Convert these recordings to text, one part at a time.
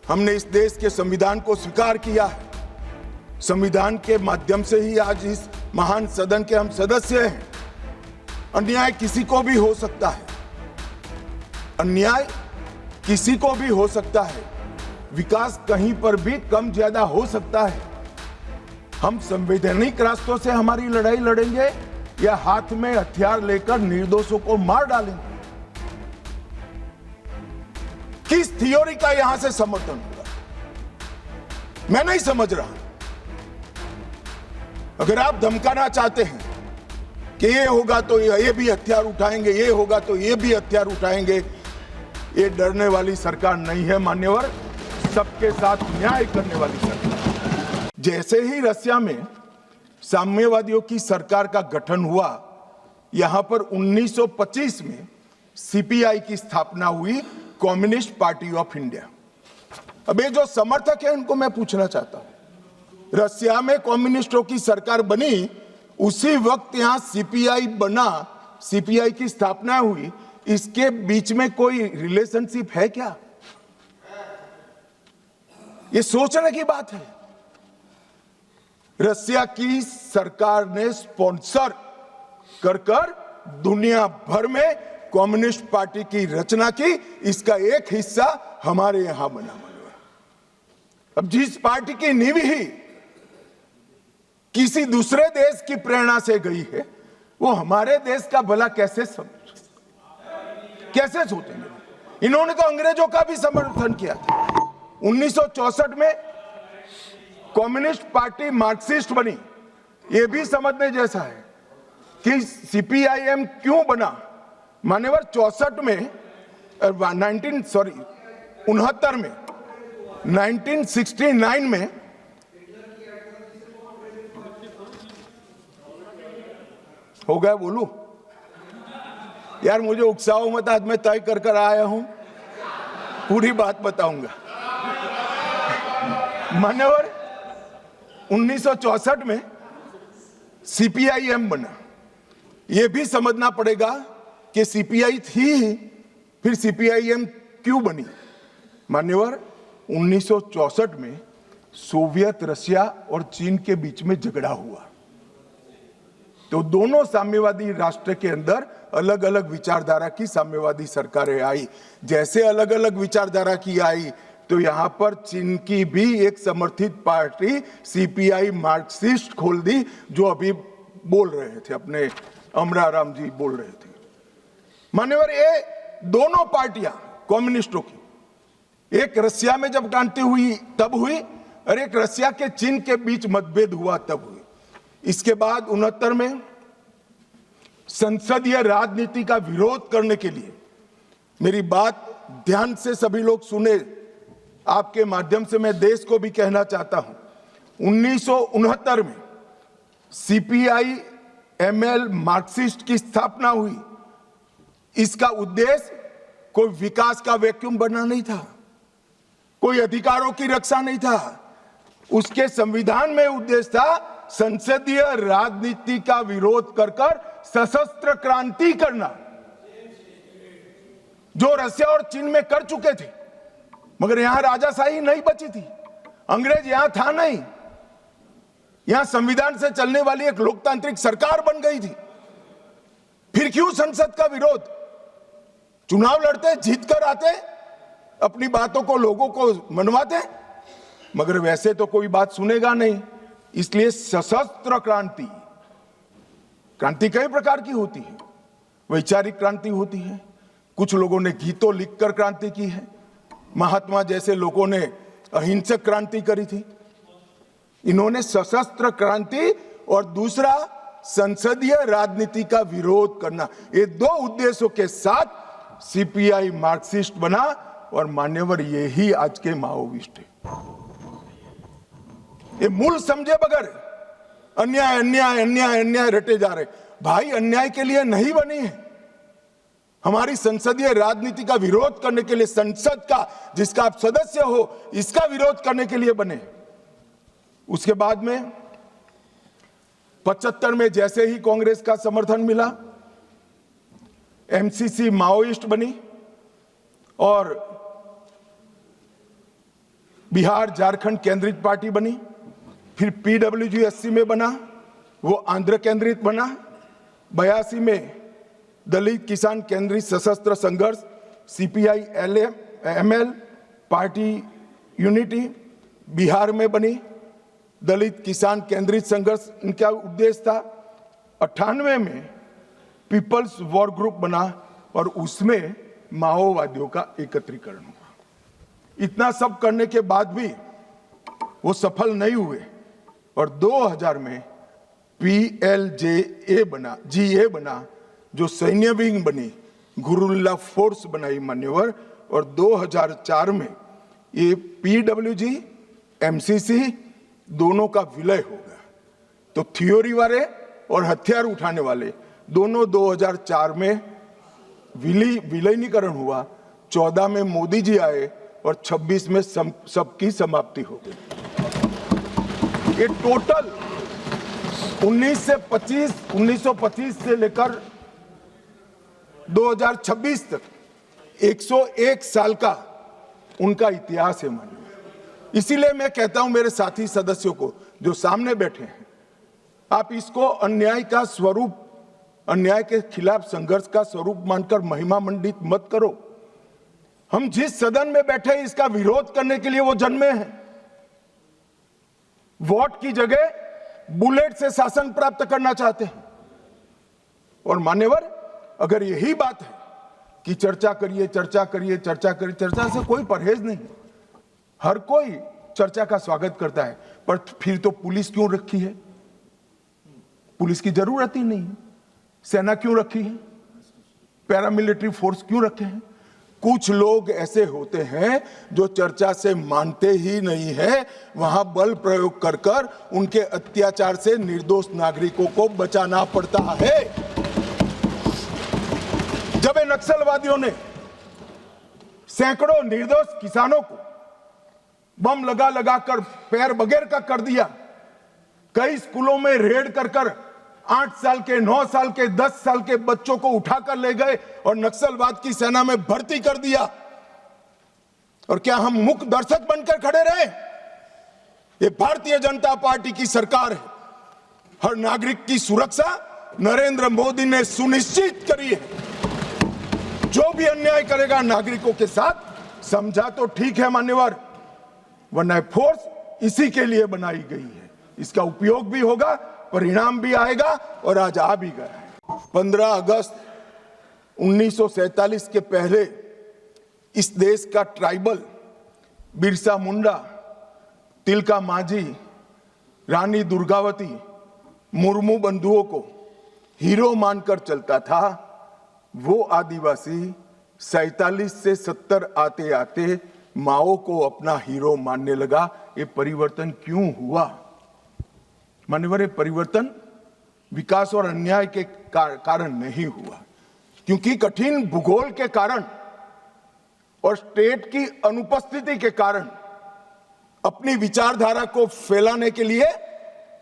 हमने इस देश के संविधान को स्वीकार किया है। संविधान के माध्यम से ही आज इस महान सदन के हम सदस्य हैं। अन्याय किसी को भी हो सकता है, अन्याय किसी को भी हो सकता है, विकास कहीं पर भी कम ज्यादा हो सकता है। हम संवैधानिक रास्तों से हमारी लड़ाई लड़ेंगे या हाथ में हथियार लेकर निर्दोषों को मार डालेंगे? किस थियोरी का यहां से समर्थन होगा, मैं नहीं समझ रहा। अगर आप धमकाना चाहते हैं कि ये होगा तो ये भी हथियार उठाएंगे, ये होगा तो ये भी हथियार उठाएंगे, ये डरने वाली सरकार नहीं है मान्यवर, सबके साथ न्याय करने वाली सरकार। जैसे ही रसिया में साम्यवादियों की सरकार का गठन हुआ, यहां पर 1925 में सीपीआई की स्थापना हुई, कम्युनिस्ट पार्टी ऑफ इंडिया। अब ये जो समर्थक है उनको मैं पूछना चाहता हूं, रसिया में कम्युनिस्टों की सरकार बनी, उसी वक्त यहां सीपीआई बना, सीपीआई की स्थापना हुई, इसके बीच में कोई रिलेशनशिप है क्या? ये सोचने की बात है। रसिया की सरकार ने स्पॉन्सर कर दुनिया भर में कम्युनिस्ट पार्टी की रचना की, इसका एक हिस्सा हमारे यहां बना। अब जिस पार्टी की नींव ही किसी दूसरे देश की प्रेरणा से गई है, वो हमारे देश का भला कैसे सोचेंगे? इन्होंने तो अंग्रेजों का भी समर्थन किया था। 1964 में कम्युनिस्ट पार्टी मार्क्सिस्ट बनी। यह भी समझने जैसा है कि सीपीआईएम क्यों बना। मान्यवर 64 में 69 में 1969 में हो गया, बोलू यार, मुझे उकसाओ मत, आज मैं तय कर आया हूं, पूरी बात बताऊंगा। मान्यवर 1964 में सीपीआईएम बना। यह भी समझना पड़ेगा कि सीपीआई थी, फिर सीपीआईएम क्यों बनी। मान्यवर 1964 में सोवियत रशिया और चीन के बीच में झगड़ा हुआ, तो दोनों साम्यवादी राष्ट्र के अंदर अलग अलग विचारधारा की साम्यवादी सरकारें आई। जैसे अलग अलग विचारधारा की आई, तो यहां पर चीन की भी एक समर्थित पार्टी सीपीआई मार्क्सिस्ट खोल दी, जो अभी बोल रहे थे, अपने अमराराम जी बोल रहे थे। मान्यवर ये दोनों पार्टियां कम्युनिस्टों की, एक रसिया में जब क्रांति हुई तब हुई, और एक रसिया के चीन के बीच मतभेद हुआ तब हुई। इसके बाद 69 में संसदीय राजनीति का विरोध करने के लिए, मेरी बात ध्यान से सभी लोग सुने, आपके माध्यम से मैं देश को भी कहना चाहता हूं, 1969 में सीपीआई एमएल मार्क्सिस्ट की स्थापना हुई। इसका उद्देश्य कोई विकास का वैक्यूम बनना नहीं था, कोई अधिकारों की रक्षा नहीं था। उसके संविधान में उद्देश्य था संसदीय राजनीति का विरोध कर सशस्त्र क्रांति करना, जो रसिया और चीन में कर चुके थे। मगर यहां राजाशाही नहीं बची थी, अंग्रेज यहां था नहीं, यहां संविधान से चलने वाली एक लोकतांत्रिक सरकार बन गई थी। फिर क्यों संसद का विरोध? चुनाव लड़ते, जीत कर आते, अपनी बातों को लोगों को मनवाते, मगर वैसे तो कोई बात सुनेगा नहीं। इसलिए सशस्त्र क्रांति, क्रांति कई प्रकार की होती है। वैचारिक क्रांति होती है, कुछ लोगों ने गीतों लिखकर क्रांति की है, महात्मा जैसे लोगों ने अहिंसक क्रांति करी थी। इन्होंने सशस्त्र क्रांति और दूसरा संसदीय राजनीति का विरोध करना, ये दो उद्देश्यों के साथ सीपीआई मार्क्सिस्ट बना। और मान्यवर यही आज के माओवादी है। ये मूल समझे बगैर अन्याय अन्याय अन्याय अन्याय रटे जा रहे। भाई अन्याय के लिए नहीं बनी है, हमारी संसदीय राजनीति का विरोध करने के लिए, संसद का जिसका आप सदस्य हो, इसका विरोध करने के लिए बने। उसके बाद में 75 में जैसे ही कांग्रेस का समर्थन मिला, एमसीसी माओइस्ट बनी और बिहार झारखंड केंद्रित पार्टी बनी, फिर PWG 80 में बना, वो आंध्र केंद्रित बना, 82 में दलित किसान केंद्रित सशस्त्र संघर्ष CPI ML party unity Bihar में बनी, दलित किसान केंद्रित संघर्ष इनका उद्देश्य था। 98 में पीपल्स वॉर ग्रुप बना और उसमें माओवादियों का एकत्रीकरण हुआ। इतना सब करने के बाद भी वो सफल नहीं हुए और 2000 में PLJA बना, GA बना, जो सैन्य विंग बनी, गुरुल्ला फोर्स बनाई मान्यवर, और 2004 में ये PWG MCC दोनों का विलय हो गया। तो थियोरी वाले और हथियार उठाने वाले दोनों 2004 में विलीनीकरण हुआ। 14 में मोदी जी आए और 26 में सबकी समाप्ति हो गई। ये टोटल 1925 से लेकर 2026 तक 101 साल का उनका इतिहास है मानिए। इसीलिए मैं कहता हूं मेरे साथी सदस्यों को जो सामने बैठे हैं, आप इसको अन्याय का स्वरूप, अन्याय के खिलाफ संघर्ष का स्वरूप मानकर महिमा मंडित मत करो। हम जिस सदन में बैठे हैं इसका विरोध करने के लिए वो जन्मे हैं। वोट की जगह बुलेट से शासन प्राप्त करना चाहते हैं। और मान्यवर, अगर यही बात है कि चर्चा करिए, चर्चा करिए, चर्चा करिए, चर्चा से कोई परहेज नहीं है। हर कोई चर्चा का स्वागत करता है, पर फिर तो पुलिस क्यों रखी है? पुलिस की जरूरत ही नहीं है। सेना क्यों रखी है? पैरामिलिट्री फोर्स क्यों रखे हैं? कुछ लोग ऐसे होते हैं जो चर्चा से मानते ही नहीं है, वहां बल प्रयोग कर कर उनके अत्याचार से निर्दोष नागरिकों को बचाना पड़ता है। जब नक्सलवादियों ने सैकड़ों निर्दोष किसानों को बम लगा लगा कर पैर बगैर का कर दिया, कई स्कूलों में रेड कर कर 8 साल के, 9 साल के, 10 साल के बच्चों को उठाकर ले गए और नक्सलवाद की सेना में भर्ती कर दिया, और क्या हम मुख्य दर्शक बनकर खड़े रहे? ये भारतीय जनता पार्टी की सरकार है। हर नागरिक की सुरक्षा नरेंद्र मोदी ने सुनिश्चित करी है। जो भी अन्याय करेगा नागरिकों के साथ, समझा तो ठीक है मान्यवर, वरना फोर्स इसी के लिए बनाई गई है। इसका उपयोग भी होगा, परिणाम भी आएगा, और आज आ भी गया है। 15 अगस्त 1947 के पहले इस देश का ट्राइबल बिरसा मुंडा, तिलका मांझी, रानी दुर्गावती, मुर्मू बंधुओं को हीरो मानकर चलता था। वो आदिवासी 47 से 70 आते आते माओ को अपना हीरो मानने लगा। ये परिवर्तन क्यों हुआ मान्यवर? ये परिवर्तन विकास और अन्याय के कारण नहीं हुआ, क्योंकि कठिन भूगोल के कारण और स्टेट की अनुपस्थिति के कारण अपनी विचारधारा को फैलाने के लिए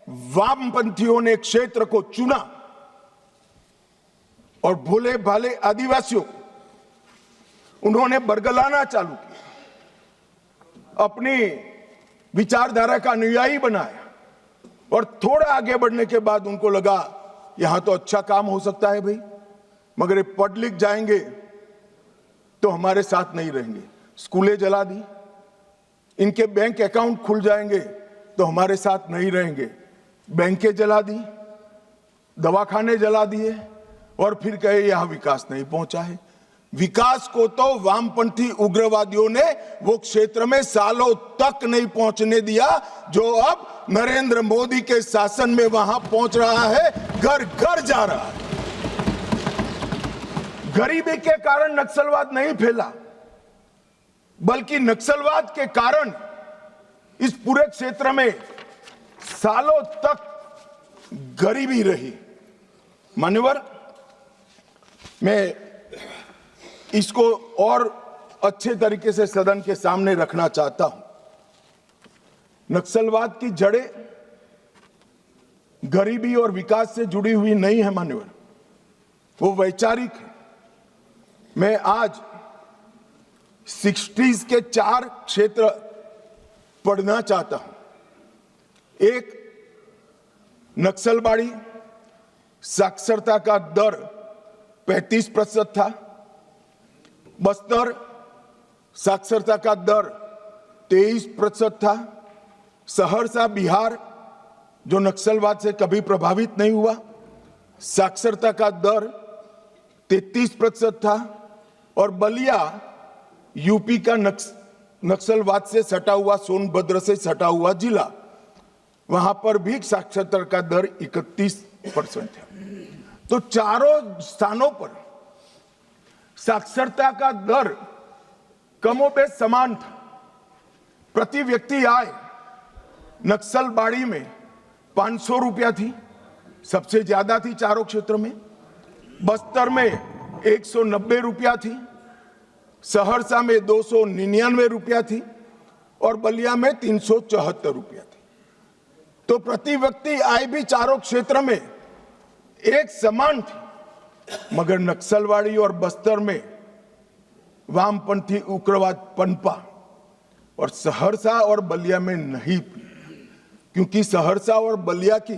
वामपंथियों ने क्षेत्र को चुना और भोले भाले आदिवासियों को उन्होंने बरगलाना चालू किया, अपनी विचारधारा का अनुयायी बनाया। और थोड़ा आगे बढ़ने के बाद उनको लगा यहां तो अच्छा काम हो सकता है भाई, मगर ये पढ़ लिख जाएंगे तो हमारे साथ नहीं रहेंगे। स्कूलें जला दी, इनके बैंक अकाउंट खुल जाएंगे तो हमारे साथ नहीं रहेंगे। बैंकें जला दी, दवाखाने जला दिए, और फिर कहे यहां विकास नहीं पहुंचा है। विकास को तो वामपंथी उग्रवादियों ने वो क्षेत्र में सालों तक नहीं पहुंचने दिया, जो अब नरेंद्र मोदी के शासन में वहां पहुंच रहा है, घर घर जा रहा है। गरीबी के कारण नक्सलवाद नहीं फैला, बल्कि नक्सलवाद के कारण इस पूरे क्षेत्र में सालों तक गरीबी रही। मान्यवर, मैं इसको और अच्छे तरीके से सदन के सामने रखना चाहता हूं। नक्सलवाद की जड़ें गरीबी और विकास से जुड़ी हुई नहीं है मान्यवर, वो वैचारिक है। मैं आज 60s के 4 क्षेत्र पढ़ना चाहता हूं। एक, नक्सलबाड़ी साक्षरता का दर 35% था। बस्तर साक्षरता का दर 23% था। सहरसा बिहार जो नक्सलवाद से कभी प्रभावित नहीं हुआ, साक्षरता का दर 33% था। और बलिया यूपी का नक्सलवाद से सटा हुआ, सोनभद्र से सटा हुआ जिला, वहां पर भी साक्षरता का दर 31% है। तो चारों स्थानों पर साक्षरता का दर कमोबेश समान था। प्रति व्यक्ति आय नक्सलबाड़ी में 500 रुपया थी, सबसे ज्यादा थी चारों क्षेत्र में। बस्तर में 190 रुपया थी, सहरसा में 299 रुपया थी और बलिया में 374 रुपया थी। तो प्रति व्यक्ति आय भी चारों क्षेत्र में एक समान थी, मगर नक्सलवाड़ी और बस्तर में वामपंथी उग्रवाद पनपा और सहरसा और बलिया में नहीं, क्योंकि सहरसा और बलिया की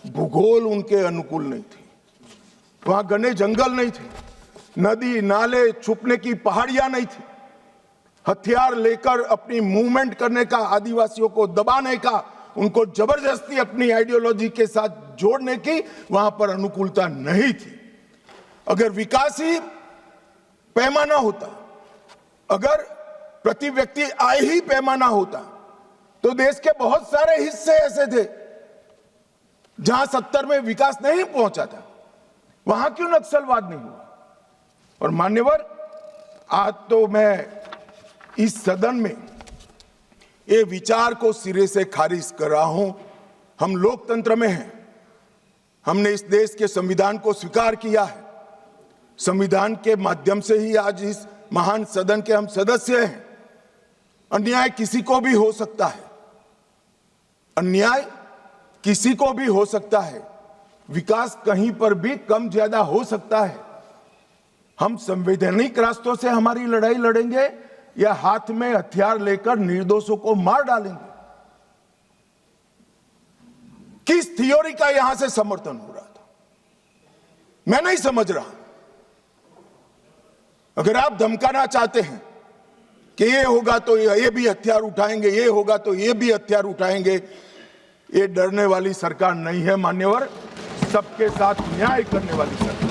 भूगोल उनके अनुकूल नहीं थी। वहां घने जंगल नहीं थे, नदी नाले, छुपने की पहाड़ियां नहीं थी। हथियार लेकर अपनी मूवमेंट करने का, आदिवासियों को दबाने का, उनको जबरदस्ती अपनी आइडियोलॉजी के साथ जोड़ने की वहां पर अनुकूलता नहीं थी। अगर विकासी पैमाना होता, अगर प्रति व्यक्ति आय ही पैमाना होता, तो देश के बहुत सारे हिस्से ऐसे थे जहां 70 में विकास नहीं पहुंचा था। वहां क्यों नक्सलवाद नहीं हुआ? और मान्यवर, आज तो मैं इस सदन में ये विचार को सिरे से खारिज कर रहा हूं। हम लोकतंत्र में हैं, हमने इस देश के संविधान को स्वीकार किया है। संविधान के माध्यम से ही आज इस महान सदन के हम सदस्य हैं। अन्याय किसी को भी हो सकता है, अन्याय किसी को भी हो सकता है, विकास कहीं पर भी कम ज्यादा हो सकता है। हम संवैधानिक रास्तों से हमारी लड़ाई लड़ेंगे या हाथ में हथियार लेकर निर्दोषों को मार डालेंगे? किस थियोरी का यहां से समर्थन हो रहा था, मैं नहीं समझ रहा। अगर आप धमकाना चाहते हैं कि ये होगा तो ये भी हथियार उठाएंगे, ये होगा तो ये भी हथियार उठाएंगे, ये डरने वाली सरकार नहीं है मान्यवर, सबके साथ न्याय करने वाली सरकार।